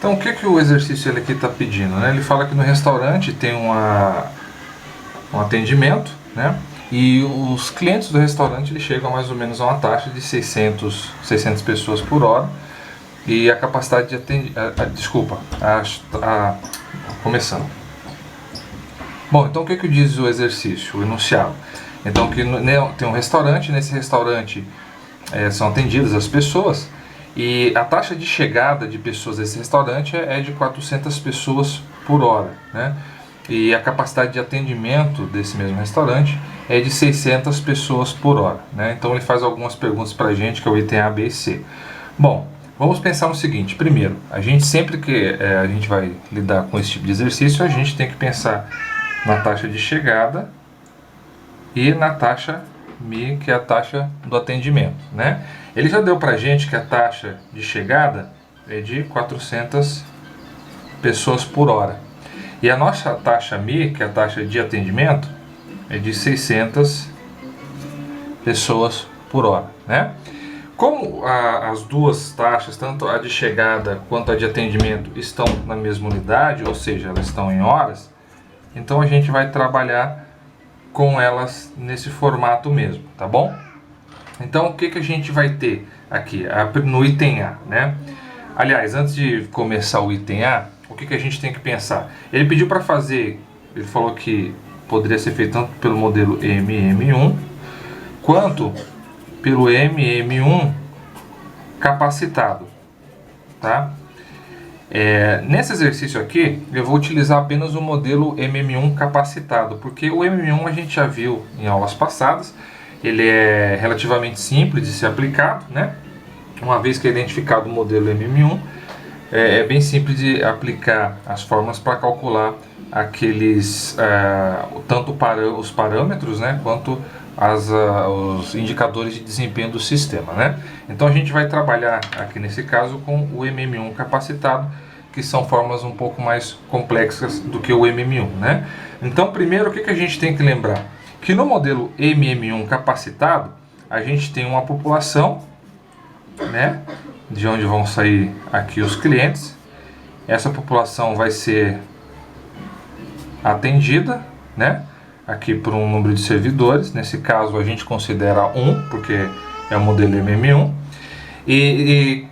Então, o que o exercício ele aqui está pedindo, né? Ele fala que no restaurante tem um atendimento, né? E os clientes do restaurante eles chegam a mais ou menos a uma taxa de 600 pessoas por hora. E a capacidade de atendimento... Começando. Bom, então o que diz o exercício, o enunciado? Então, que tem um restaurante, nesse restaurante são atendidas as pessoas, e a taxa de chegada de pessoas a esse restaurante é de 400 pessoas por hora, né? E a capacidade de atendimento desse mesmo restaurante é de 600 pessoas por hora, né? Então ele faz algumas perguntas para a gente, que é o item A, B e C. Bom, vamos pensar no seguinte. Primeiro, a gente sempre que a gente vai lidar com esse tipo de exercício, a gente tem que pensar na taxa de chegada e na taxa MI, que é a taxa do atendimento, né? Ele já deu pra gente que a taxa de chegada é de 400 pessoas por hora. E a nossa taxa MI, que é a taxa de atendimento, é de 600 pessoas por hora, né? Como as duas taxas, tanto a de chegada quanto a de atendimento, estão na mesma unidade, ou seja, elas estão em horas, então a gente vai trabalhar com elas nesse formato mesmo, tá bom? Então o que a gente vai ter aqui no item A, né? Aliás, antes de começar o item A, o que a gente tem que pensar? Ele pediu para fazer, ele falou que poderia ser feito tanto pelo modelo MM1 quanto pelo MM1 capacitado, tá? Nesse exercício aqui, eu vou utilizar apenas o modelo MM1 capacitado, porque o MM1 a gente já viu em aulas passadas, ele é relativamente simples de ser aplicado, né? Uma vez que é identificado o modelo MM1, é bem simples de aplicar as fórmulas para calcular aqueles, tanto os parâmetros, né, quanto os indicadores de desempenho do sistema, né? Então a gente vai trabalhar aqui nesse caso com o MM1 capacitado, que são fórmulas um pouco mais complexas do que o MM1, né? Então primeiro o que a gente tem que lembrar? Que no modelo MM1 capacitado a gente tem uma população, né, de onde vão sair aqui os clientes. Essa população vai ser atendida, né, aqui por um número de servidores. Nesse caso a gente considera 1, porque é o modelo MM1. E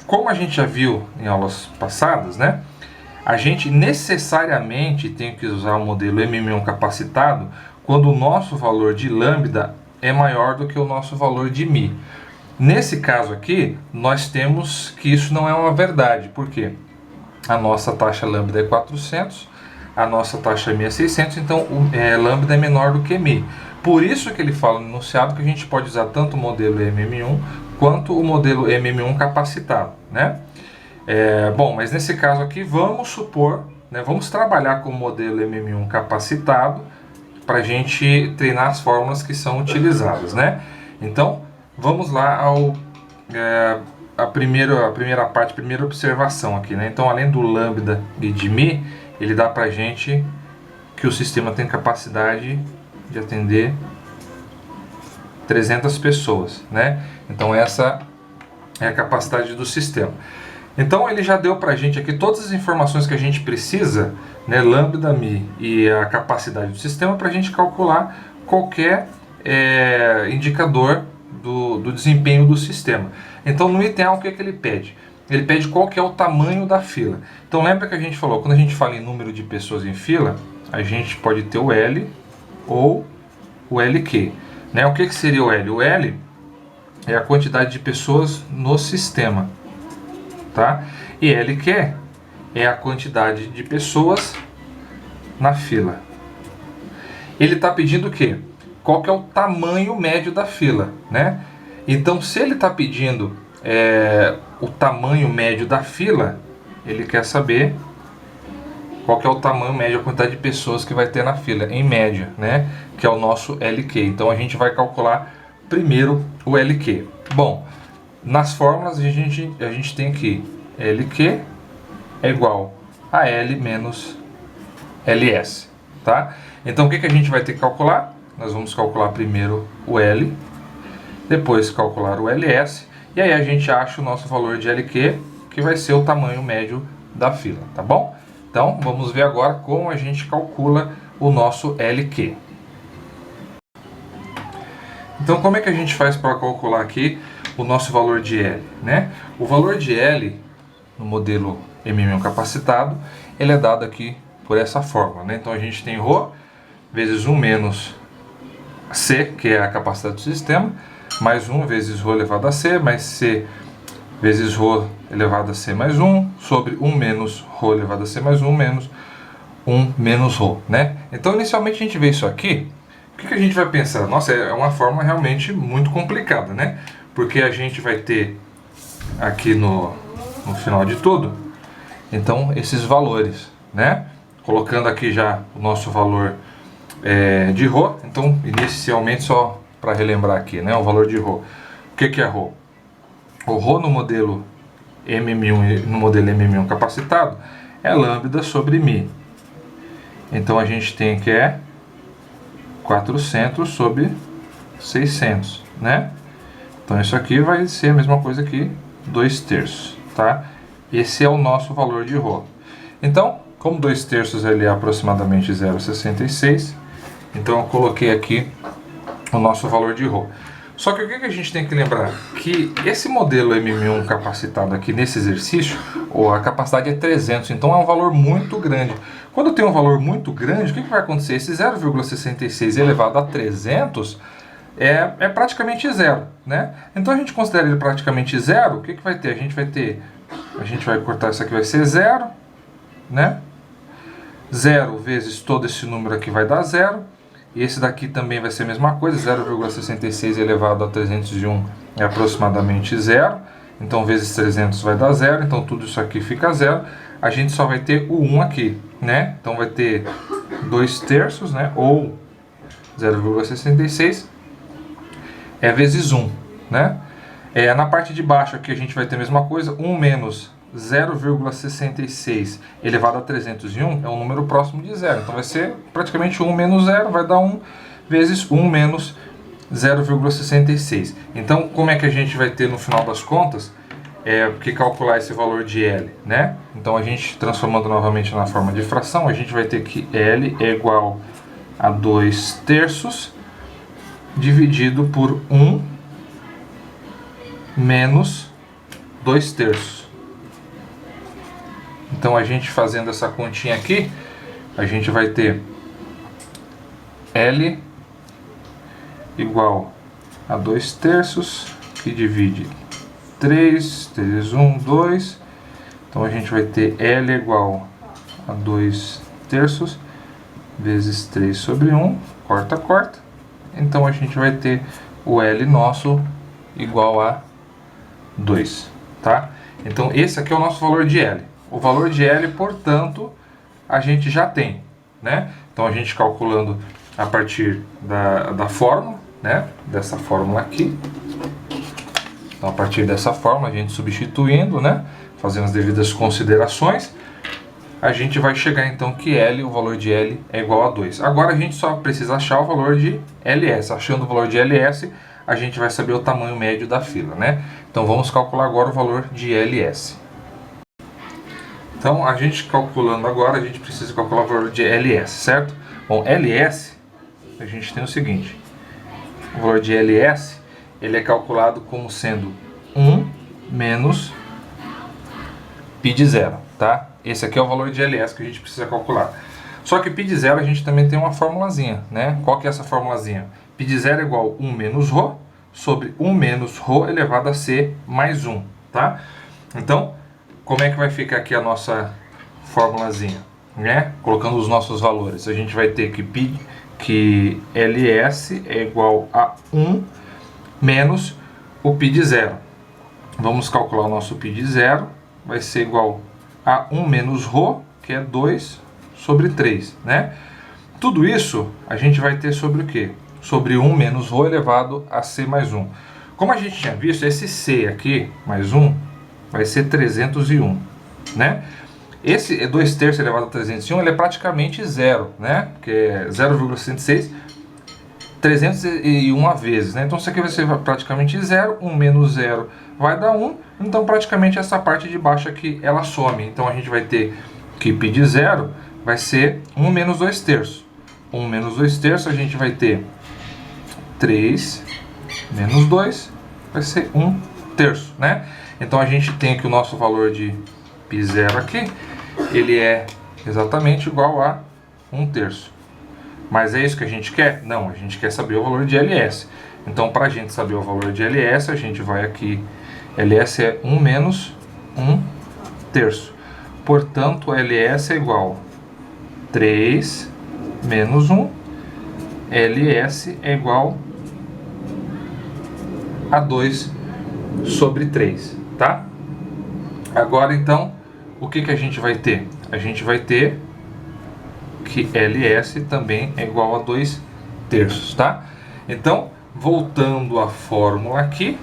como a gente já viu em aulas passadas, né, a gente necessariamente tem que usar o modelo MM1 capacitado quando o nosso valor de lambda é maior do que o nosso valor de mi. Nesse caso aqui, nós temos que isso não é uma verdade, porque a nossa taxa lambda é 400, a nossa taxa mi é 600, então lambda é menor do que mi. Por isso que ele fala no enunciado que a gente pode usar tanto o modelo MM1 quanto o modelo MM1 capacitado, né? Bom, mas nesse caso aqui, vamos supor, né, vamos trabalhar com o modelo MM1 capacitado para a gente treinar as fórmulas que são utilizadas, né? Então, vamos lá a primeira parte, primeira observação aqui, né? Então, além do lambda e de mi, ele dá pra gente que o sistema tem capacidade de atender 300 pessoas, né? Então, essa é a capacidade do sistema. Então, ele já deu pra gente aqui todas as informações que a gente precisa, né? Lambda, mi e a capacidade do sistema, para a gente calcular qualquer indicador do desempenho do sistema. Então no item A, o que ele pede? Ele pede qual que é o tamanho da fila. Então lembra que a gente falou, quando a gente fala em número de pessoas em fila, a gente pode ter o L ou o LQ, né? O que seria o L? O L é a quantidade de pessoas no sistema, tá? E LQ é a quantidade de pessoas na fila. Ele está pedindo o quê? Qual que é o tamanho médio da fila, né? Então, se ele está pedindo o tamanho médio da fila, ele quer saber qual que é o tamanho médio, a quantidade de pessoas que vai ter na fila, em média, né? Que é o nosso LQ. Então, a gente vai calcular primeiro o LQ. Bom, nas fórmulas a gente tem que LQ é igual a L menos LS, tá? Então, o que a gente vai ter que calcular? Nós vamos calcular primeiro o L, depois calcular o LS, e aí a gente acha o nosso valor de LQ, que vai ser o tamanho médio da fila, tá bom? Então, vamos ver agora como a gente calcula o nosso LQ. Então, como é que a gente faz para calcular aqui o nosso valor de L, né? O valor de L no modelo M1 capacitado, ele é dado aqui por essa fórmula, né? Então, a gente tem ρ vezes 1 menos C, que é a capacidade do sistema, mais 1 vezes ρ elevado a C, mais C vezes ρ elevado a C mais 1, sobre 1 menos ρ elevado a C mais 1, menos 1 menos ρ, né? Então, inicialmente, a gente vê isso aqui, o que a gente vai pensar? Nossa, é uma fórmula realmente muito complicada, né? Porque a gente vai ter aqui no final de tudo, então, esses valores, né? Colocando aqui já o nosso valor de ρ, então, inicialmente, só para relembrar aqui, né? O valor de ρ. O que é ρ? O ρ no modelo M1 capacitado é lambda sobre μ. Então a gente tem que 400 sobre 600, né? Então isso aqui vai ser a mesma coisa que 2/3, tá? Esse é o nosso valor de ρ. Então, como 2/3 ele é aproximadamente 0,66, então eu coloquei aqui o nosso valor de ρ. Só que o que a gente tem que lembrar? Que esse modelo M1 capacitado aqui nesse exercício, a capacidade é 300, então é um valor muito grande. Quando tem um valor muito grande, o que vai acontecer? Esse 0,66 elevado a 300 é praticamente zero, né? Então a gente considera ele praticamente zero, o que vai ter? A gente vai cortar isso aqui, vai ser zero, né? 0 vezes todo esse número aqui vai dar zero. E esse daqui também vai ser a mesma coisa, 0,66 elevado a 301 é aproximadamente zero. Então, vezes 300 vai dar zero, então tudo isso aqui fica zero. A gente só vai ter o 1 aqui, né? Então, vai ter 2/3, né? Ou 0,66 vezes 1, né? Na parte de baixo aqui a gente vai ter a mesma coisa, 1 menos 0,66 elevado a 301 é um número próximo de zero. Então vai ser praticamente 1 menos 0, vai dar 1 vezes 1 menos 0,66. Então, como é que a gente vai ter no final das contas que calcular esse valor de L, né? Então, a gente transformando novamente na forma de fração, a gente vai ter que L é igual a 2/3 dividido por 1 menos 2/3. Então, a gente fazendo essa continha aqui, a gente vai ter L igual a 2/3, que divide 3, 3, 1, 2. Então, a gente vai ter L igual a 2/3 vezes 3 sobre 1, corta, corta. Então, a gente vai ter o L nosso igual a 2, tá? Então, esse aqui é o nosso valor de L. O valor de L, portanto, a gente já tem, né? Então, a gente calculando a partir da fórmula, né? Dessa fórmula aqui. Então, a partir dessa fórmula, a gente substituindo, né? Fazendo as devidas considerações, a gente vai chegar, então, que L, o valor de L é igual a 2. Agora, a gente só precisa achar o valor de LS. Achando o valor de LS, a gente vai saber o tamanho médio da fila, né? Então, vamos calcular agora o valor de LS. Então, a gente calculando agora, a gente precisa calcular o valor de LS, certo? Bom, LS, a gente tem o seguinte. O valor de LS, ele é calculado como sendo 1 menos π de zero, tá? Esse aqui é o valor de LS que a gente precisa calcular. Só que π de zero a gente também tem uma formulazinha, né? Qual que é essa formulazinha? π de zero é igual a 1 menos ρ sobre 1 menos ρ elevado a C mais 1, tá? Então, como é que vai ficar aqui a nossa formulazinha, né? Colocando os nossos valores. A gente vai ter que LS é igual a 1 menos o π de zero. Vamos calcular o nosso π de zero. Vai ser igual a 1 menos ρ, que é 2 sobre 3, né? Tudo isso a gente vai ter sobre o quê? Sobre 1 menos ρ elevado a C mais 1. Como a gente tinha visto, esse C aqui, mais 1, vai ser 301, né? Esse 2/3 elevado a 301, ele é praticamente zero, né? Porque é 0,66 301 vezes, né? Então isso aqui vai ser praticamente zero, 1 menos 0 vai dar 1, então praticamente essa parte de baixo aqui ela some. Então a gente vai ter que π de zero vai ser 1 menos 2 terços. 1 menos 2 terços a gente vai ter 3 menos 2 vai ser 1 terço, né? Então a gente tem que o nosso valor de π zero aqui, ele é exatamente igual a 1 terço. Mas é isso que a gente quer? Não, a gente quer saber o valor de LS. Então, para a gente saber o valor de LS, a gente vai aqui. LS é 1 menos 1 terço. Portanto, LS é igual a 3 menos 1. LS é igual a 2 sobre 3, tá? Agora, então, o que a gente vai ter? A gente vai ter que LS também é igual a 2 terços, tá? Então, voltando à fórmula aqui,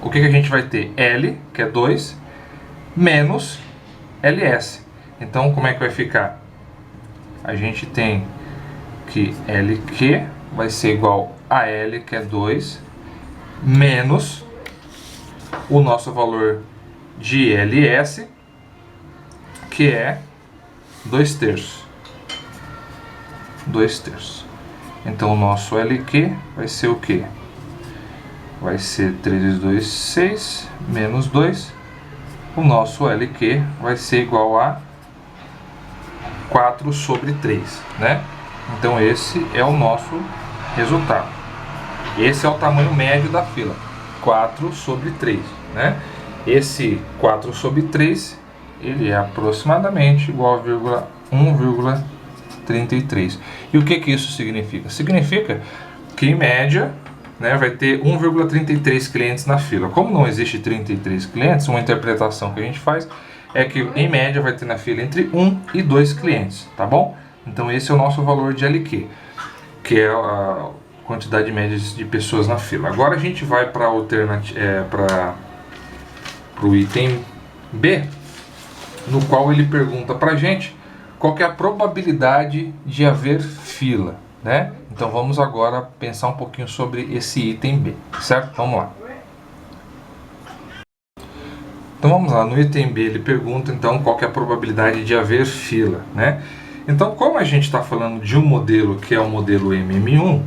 o que a gente vai ter? L, que é 2, menos LS. Então, como é que vai ficar? A gente tem que LQ vai ser igual a L, que é 2, menos o nosso valor de LS, que é 2 terços. 2 terços. Então o nosso LQ vai ser o quê? Vai ser 3 vezes 2, 6, menos 2. O nosso LQ vai ser igual a 4 sobre 3, né? Então esse é o nosso resultado. Esse é o tamanho médio da fila, 4 sobre 3, né? Esse 4 sobre 3 ele é aproximadamente igual a 1,33. E o que isso significa? Significa que, em média, né, vai ter 1,33 clientes na fila. Como não existe 33 clientes, uma interpretação que a gente faz é que, em média, vai ter na fila entre 1 e 2 clientes, tá bom? Então, esse é o nosso valor de LQ, que é a quantidade média de pessoas na fila. Agora, a gente vai para o item B, no qual ele pergunta para a gente qual que é a probabilidade de haver fila, né? Então vamos agora pensar um pouquinho sobre esse item B, certo? Vamos lá. Então vamos lá, no item B ele pergunta então qual que é a probabilidade de haver fila, né? Então, como a gente está falando de um modelo que é o modelo MM1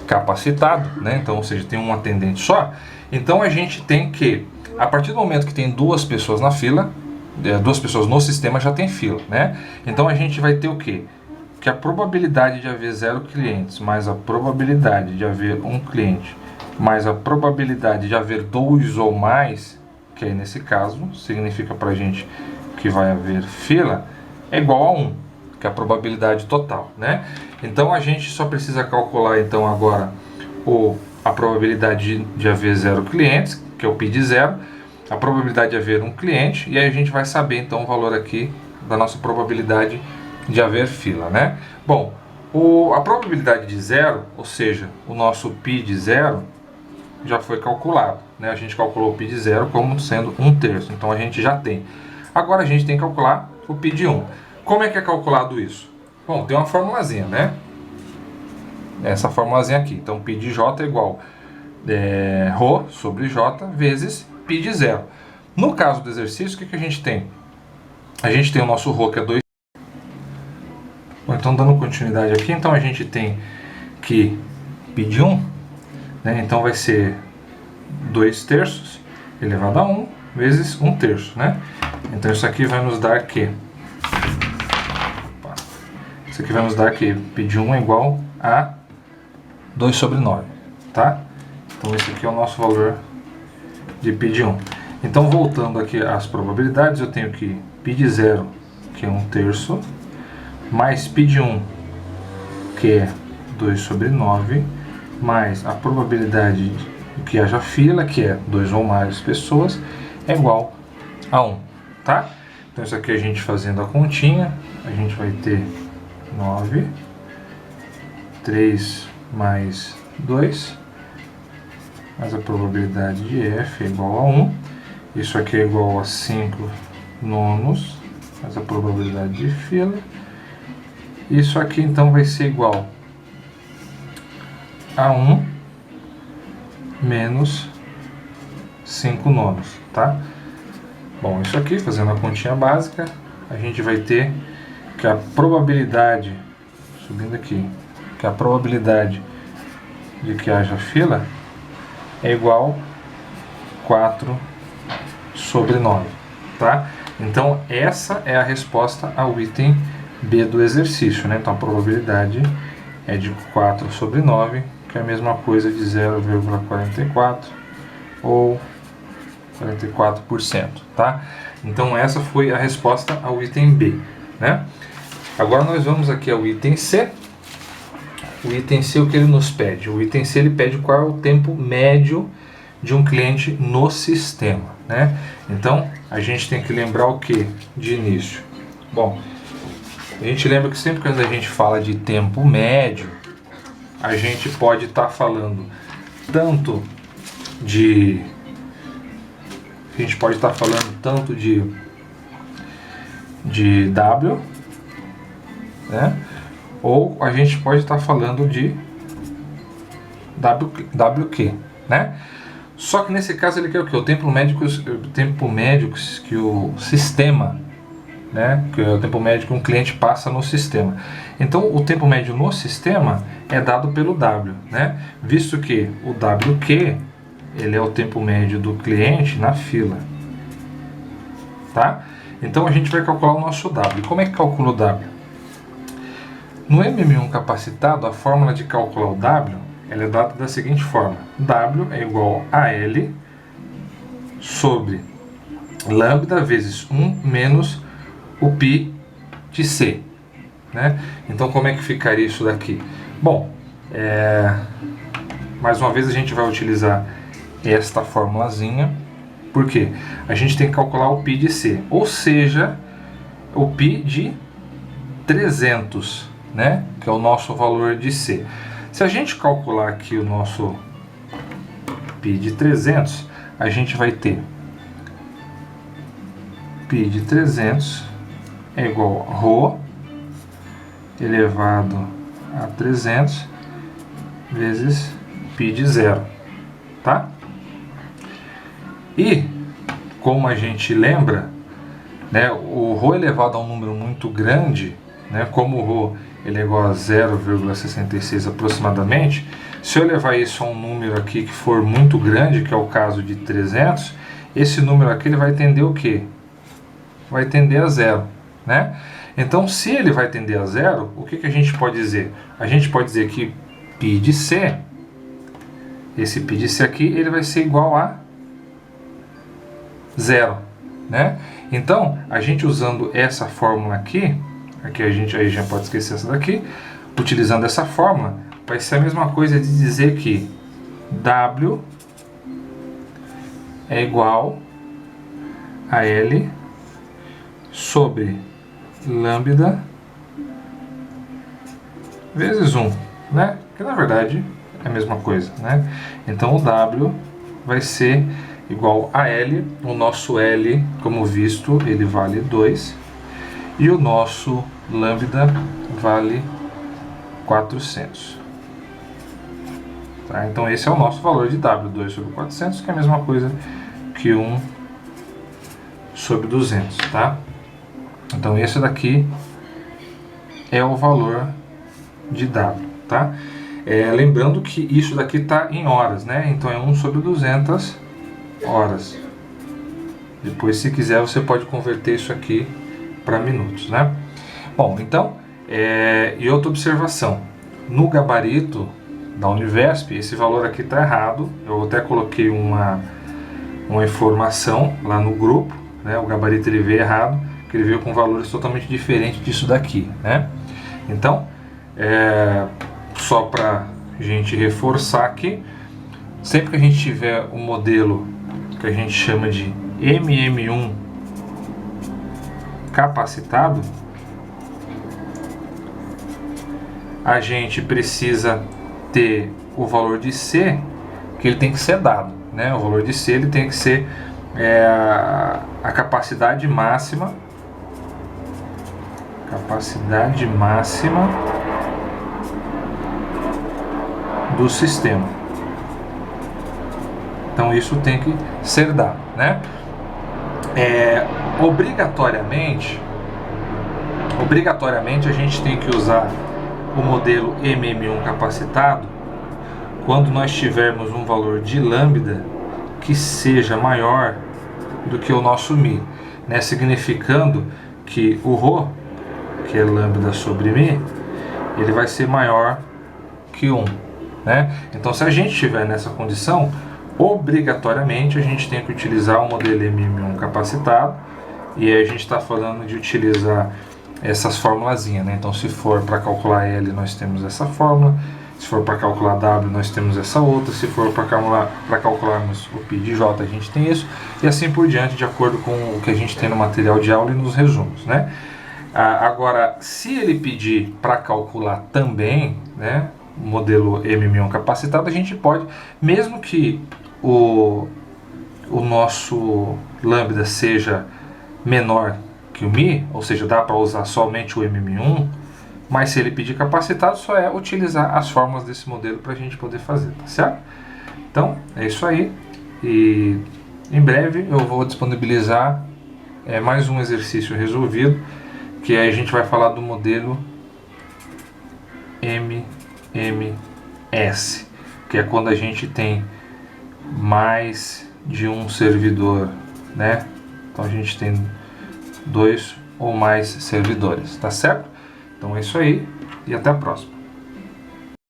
capacitado, né? Então, ou seja, tem um atendente só, então a gente tem que, a partir do momento que tem 2 pessoas na fila, 2 pessoas no sistema, já tem fila, né? Então a gente vai ter o quê? Que a probabilidade de haver 0 clientes mais a probabilidade de haver 1 cliente mais a probabilidade de haver 2 ou mais, que aí nesse caso significa pra gente que vai haver fila, é igual a 1, que é a probabilidade total, né? Então a gente só precisa calcular então agora a probabilidade de haver 0 clientes, que é o π de 0, a probabilidade de haver 1 cliente, e aí a gente vai saber então o valor aqui da nossa probabilidade de haver fila, né? Bom, a probabilidade de 0, ou seja, o nosso π de 0, já foi calculado, né? A gente calculou o π de 0 como sendo 1 terço, então a gente já tem. Agora a gente tem que calcular o π de 1. Como é que é calculado isso? Bom, tem uma formulazinha, né? Essa formulazinha aqui. Então, π de j é igual ρ sobre j vezes π de 0. No caso do exercício, o que a gente tem? A gente tem o nosso ρ, que é 2. Bom, então, dando continuidade aqui, então a gente tem que π de 1, né? Então vai ser 2 terços elevado a 1 vezes 1 terço, né? Então isso aqui vai nos dar que... Isso aqui vai nos dar que π de 1 é igual a 2 sobre 9, tá? Então esse aqui é o nosso valor de π de 1. Então voltando aqui às probabilidades, eu tenho que π de 0, que é 1 terço, mais π de 1, que é 2 sobre 9, mais a probabilidade de que haja fila, que é 2 ou mais pessoas, é igual a 1, tá? Então isso aqui a gente fazendo a continha, a gente vai ter 9, 3 mais 2, mas a probabilidade de F é igual a 1. Isso aqui é igual a 5 nonos, mas a probabilidade de fila. Isso aqui então vai ser igual A1 menos 5 nonos, tá? Bom, isso aqui, fazendo a continha básica, a gente vai ter que a probabilidade, subindo aqui, que a probabilidade de que haja fila é igual a 4 sobre 9, tá? Então, essa é a resposta ao item B do exercício, né? Então, a probabilidade é de 4 sobre 9, que é a mesma coisa de 0,44 ou 44%, tá? Então, essa foi a resposta ao item B, né? Agora, nós vamos aqui ao item C. O item C, o que ele nos pede? O item C, ele pede qual é o tempo médio de um cliente no sistema, né? Então, a gente tem que lembrar o que de início? Bom, a gente lembra que sempre quando a gente fala de tempo médio, a gente pode estar falando tanto de... A gente pode estar falando tanto de W, né? Ou a gente pode estar falando de WQ, né? Só que nesse caso ele quer o que? O tempo médio que o sistema, né? Que é o tempo médio que um cliente passa no sistema. Então o tempo médio no sistema é dado pelo W, né? Visto que o WQ ele é o tempo médio do cliente na fila, tá? Então a gente vai calcular o nosso W. Como é que calcula o W? No MM1 capacitado, a fórmula de calcular o W ela é dada da seguinte forma: W é igual a L sobre lambda vezes 1 menos o π de C, né? Então como é que ficaria isso daqui? Bom, mais uma vez a gente vai utilizar esta formulazinha, porque a gente tem que calcular o π de C, ou seja, o π de 300, né? Que é o nosso valor de C. Se a gente calcular aqui o nosso π de 300, a gente vai ter π de 300 é igual a ρ elevado a 300 vezes π de 0, tá? E, como a gente lembra, né, o ρ elevado a um número muito grande, né, como o ρ ele é igual a 0,66 aproximadamente, se eu levar isso a um número aqui que for muito grande, que é o caso de 300, esse número aqui ele vai tender o quê? Vai tender a zero, né? Então, se ele vai tender a zero, o que a gente pode dizer? A gente pode dizer que π de C, esse π de C aqui, ele vai ser igual a zero, né? Então, a gente usando essa fórmula aqui a gente aí já pode esquecer essa daqui, utilizando essa fórmula, vai ser a mesma coisa de dizer que W é igual a L sobre lambda vezes 1, né? Que na verdade é a mesma coisa, né? Então o W vai ser igual a L, o nosso L, como visto, ele vale 2, e o nosso lambda vale 400. Tá? Então esse é o nosso valor de W, 2 sobre 400, que é a mesma coisa que 1 sobre 200, tá? Então esse daqui é o valor de W, tá? Lembrando que isso daqui está em horas, né? Então é 1 sobre 200 horas. Depois, se quiser, você pode converter isso aqui para minutos, né? Bom, então, e outra observação, no gabarito da Univesp, esse valor aqui está errado. Eu até coloquei uma informação lá no grupo, né? O gabarito ele veio errado, que ele veio com valores totalmente diferentes disso daqui, né? Então, só para a gente reforçar aqui, sempre que a gente tiver um modelo que a gente chama de MM1 capacitado, a gente precisa ter o valor de C, que ele tem que ser dado, né? O valor de C ele tem que ser a capacidade máxima do sistema. Então isso tem que ser dado, né? Obrigatoriamente a gente tem que usar o modelo MM1 capacitado quando nós tivermos um valor de lambda que seja maior do que o nosso Mi, né? Significando que o Rho, que é lambda sobre Mi, ele vai ser maior que 1, né? Então se a gente estiver nessa condição, obrigatoriamente a gente tem que utilizar o modelo MM1 capacitado, e aí a gente está falando de utilizar essas formulazinhas, né? Então se for para calcular L nós temos essa fórmula, se for para calcular W nós temos essa outra, se for para calcularmos o π de J a gente tem isso, e assim por diante, de acordo com o que a gente tem no material de aula e nos resumos, né? Agora, se ele pedir para calcular também, né, o modelo MM1 capacitado, a gente pode, mesmo que o nosso lambda seja menor que o Mi, ou seja, dá para usar somente o MM1, mas se ele pedir capacitado, só é utilizar as fórmulas desse modelo para a gente poder fazer, tá certo? Então, é isso aí, e em breve eu vou disponibilizar mais um exercício resolvido, que aí a gente vai falar do modelo MMS, que é quando a gente tem mais de um servidor, né? Então a gente tem 2 ou mais servidores, tá certo? Então é isso aí e até a próxima.